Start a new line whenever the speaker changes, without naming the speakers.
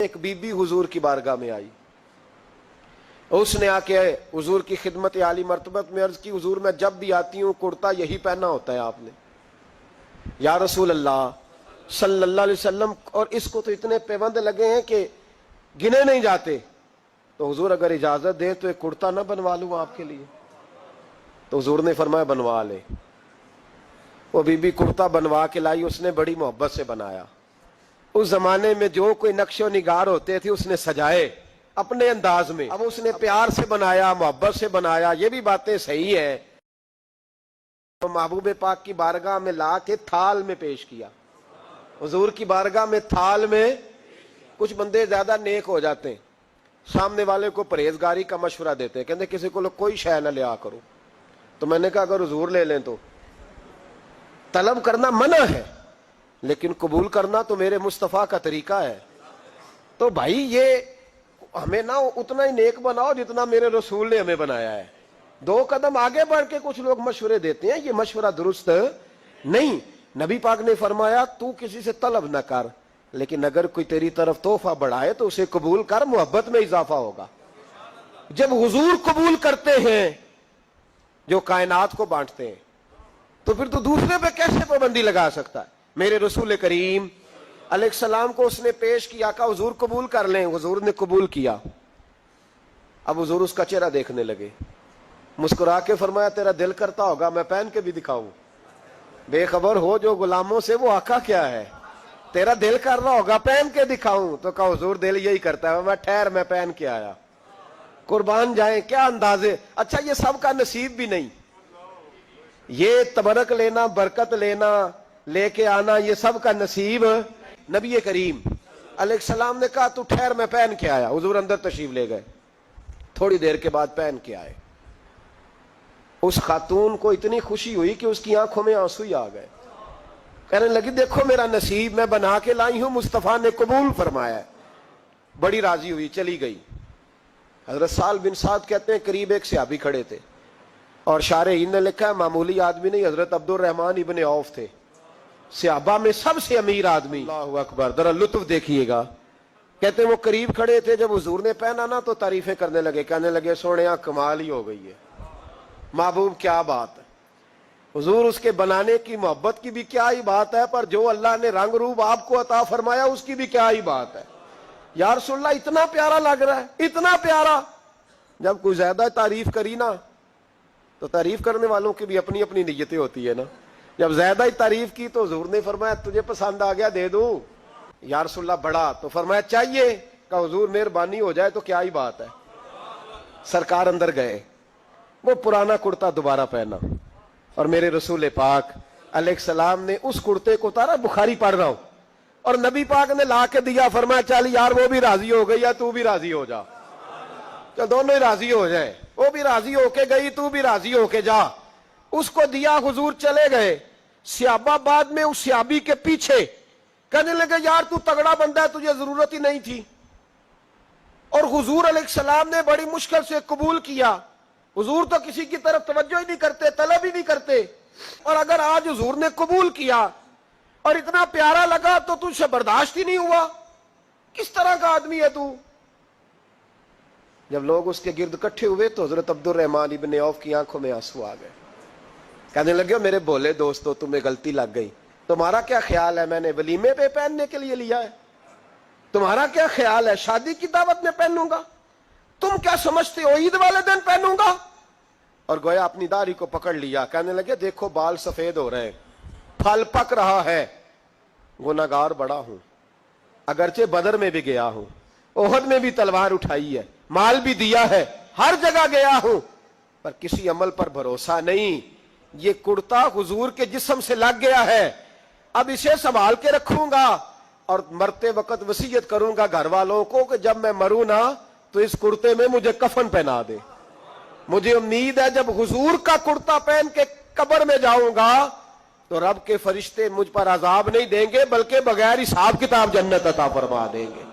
ایک बीबी हुजूर की बारगाह में आई, उसने आके हुजूर की खिदमत आली मर्तबत में अर्ज की, हुजूर मैं जब भी आती हूँ कुर्ता यही पहना होता है आपने, या रसूल अल्लाह सल्लल्लाहु अलैहि वसल्लम, और इसको तो इतने पैबंद लगे हैं कि गिने नहीं जाते, तो हुजूर अगर इजाजत दे तो एक कुर्ता ना बनवा लूँ आपके लिए। तो हुजूर ने फरमाया बनवा ले। वो बीबी कुर्ता बनवा के लाई, उसने बड़ी मोहब्बत से बनाया। उस जमाने में जो कोई नक्शो निगार होते थे उसने सजाए अपने अंदाज में, अब उसने प्यार से बनाया, मोहब्बत से बनाया, ये भी बातें सही है। तो महबूब पाक की बारगाह में ला के थाल में पेश किया। हुजूर की बारगाह में थाल में, कुछ बंदे ज्यादा नेक हो जाते हैं, सामने वाले को परहेजगारी का मशवरा देते हैं, कहते किसी को कोई शय न लिया करो। तो मैंने कहा अगर हुजूर ले लें तो तलब करना मना है, लेकिन कबूल करना तो मेरे मुस्तफा का तरीका है। तो भाई ये हमें ना उतना ही नेक बनाओ जितना मेरे रसूल ने हमें बनाया है। दो कदम आगे बढ़ के कुछ लोग मशवरे देते हैं, ये मशवरा दुरुस्त नहीं। नबी पाक ने फरमाया तू किसी से तलब न कर, लेकिन अगर कोई तेरी तरफ तोहफा बढ़ाए तो उसे कबूल कर, मोहब्बत में इजाफा होगा। जब हुजूर कबूल करते हैं जो कायनात को बांटते हैं, तो फिर तो दूसरे पे कैसे पाबंदी लगा सकता है। मेरे रसूल करीम अलैहिस्सलाम को उसने पेश किया, कहा हुजूर कबूल कर लें। हुजूर ने कबूल किया। अब हुजूर उसका चेहरा देखने लगे, मुस्कुरा के फरमाया तेरा दिल करता होगा मैं पहन के भी दिखाऊं। बेखबर हो जो गुलामों से वो आका क्या है, तेरा दिल कर रहा होगा पहन के दिखाऊं। तो कहा हुजूर दिल यही करता है, मैं ठहर मैं पहन के आया। कुर्बान जाए क्या अंदाजे। अच्छा ये सबका नसीब भी नहीं, ये तबरक लेना, बरकत लेना, लेके आना, ये सब का नसीब। नबी करीम अलैहिस्सलाम ने कहा तू ठहर मैं पहन के आया। हुजूर अंदर तशरीफ ले गए, थोड़ी देर के बाद पहन के आए। उस खातून को इतनी खुशी हुई कि उसकी आंखों में आंसू ही आ गए। कहने लगी देखो मेरा नसीब मैं बना के लाई हूं, मुस्तफा ने कबूल फरमाया। बड़ी राजी हुई, चली गई। हजरत साल बिन साद कहते हैं करीब एक सहाबी खड़े थे, और शारहीन ने लिखा है मामूली आदमी नहीं, हजरत अब्दुल रहमान इब्ने औफ थे, सहाबा में सबसे अमीर आदमी। अल्लाहु अकबर, जरा लुत्फ देखिएगा। कहते वो करीब खड़े थे, जब हुजूर ने पहना ना तो तारीफें करने लगे, कहने लगे सोनिया कमाल ही हो गई है, महबूब क्या बात है। हुजूर उसके बनाने की मोहब्बत की भी क्या ही बात है, पर जो अल्लाह ने रंग रूप आपको अता फरमाया उसकी भी क्या ही बात है। या रसूलल्लाह इतना प्यारा लग रहा है, इतना प्यारा। जब कोई ज्यादा तारीफ करी ना, तो तारीफ करने वालों की भी अपनी अपनी नीयतें होती है ना। जब ज्यादा ही तारीफ की तो हुजूर ने फरमाया तुझे पसंद आ गया दे दूं। या रसूलल्लाह बड़ा, तो फरमाया चाहिए। का हुजूर मेहरबानी हो जाए तो क्या ही बात है। सरकार अंदर गए, वो पुराना कुर्ता दोबारा पहना, और मेरे रसूल पाक अलैहिस्सलाम ने उस कुर्ते को उतारा। बुखारी पढ़ रहा हूं, और नबी पाक ने ला के दिया। फरमाया चल यार वो भी राजी हो गई या तू भी राजी हो जा, तो दोनों ही राजी हो जाए। वो भी राजी होके गई, तू भी राजी होके जा। उसको दिया, हुजूर चले गए। सहाबा बाद में उस सहाबी के पीछे कहने लगे यार तू तगड़ा बंदा है, तुझे जरूरत ही नहीं थी। और हुजूर अलैहिस्सलाम ने बड़ी मुश्किल से कबूल किया। हुजूर तो किसी की तरफ तवज्जो ही नहीं करते, तलब ही नहीं करते, और अगर आज हुजूर ने कबूल किया और इतना प्यारा लगा तो तुझसे बर्दाश्त ही नहीं हुआ। किस तरह का आदमी है तू। जब लोग उसके गिर्द इकट्ठे हुए तो हजरत अब्दुल रहमान इब्ने औफ की आंखों में आंसू आ गए। कहने लगे मेरे भोले दोस्तों तुम्हें गलती लग गई, तुम्हारा क्या ख्याल है मैंने वलीमे पे पहनने के लिए लिया है, तुम्हारा क्या ख्याल है शादी की दावत में पहनूंगा, तुम क्या समझते हो ईद वाले दिन पहनूंगा। और गोया अपनी दाढ़ी को पकड़ लिया। कहने लगे देखो बाल सफेद हो रहे, फल पक रहा है, गुनाहगार बड़ा हूं, अगरचे बदर में भी गया हूं, ओहद में भी तलवार उठाई है, माल भी दिया है, हर जगह गया हूं, पर किसी अमल पर भरोसा नहीं। ये कुर्ता हुजूर के जिस्म से लग गया है, अब इसे संभाल के रखूंगा, और मरते वक्त वसीयत करूंगा घर वालों को कि जब मैं मरूं ना तो इस कुर्ते में मुझे कफन पहना दे। मुझे उम्मीद है जब हुजूर का कुर्ता पहन के कब्र में जाऊंगा तो रब के फरिश्ते मुझ पर अजाब नहीं देंगे, बल्कि बगैर हिसाब किताब जन्नत अता फरमा देंगे।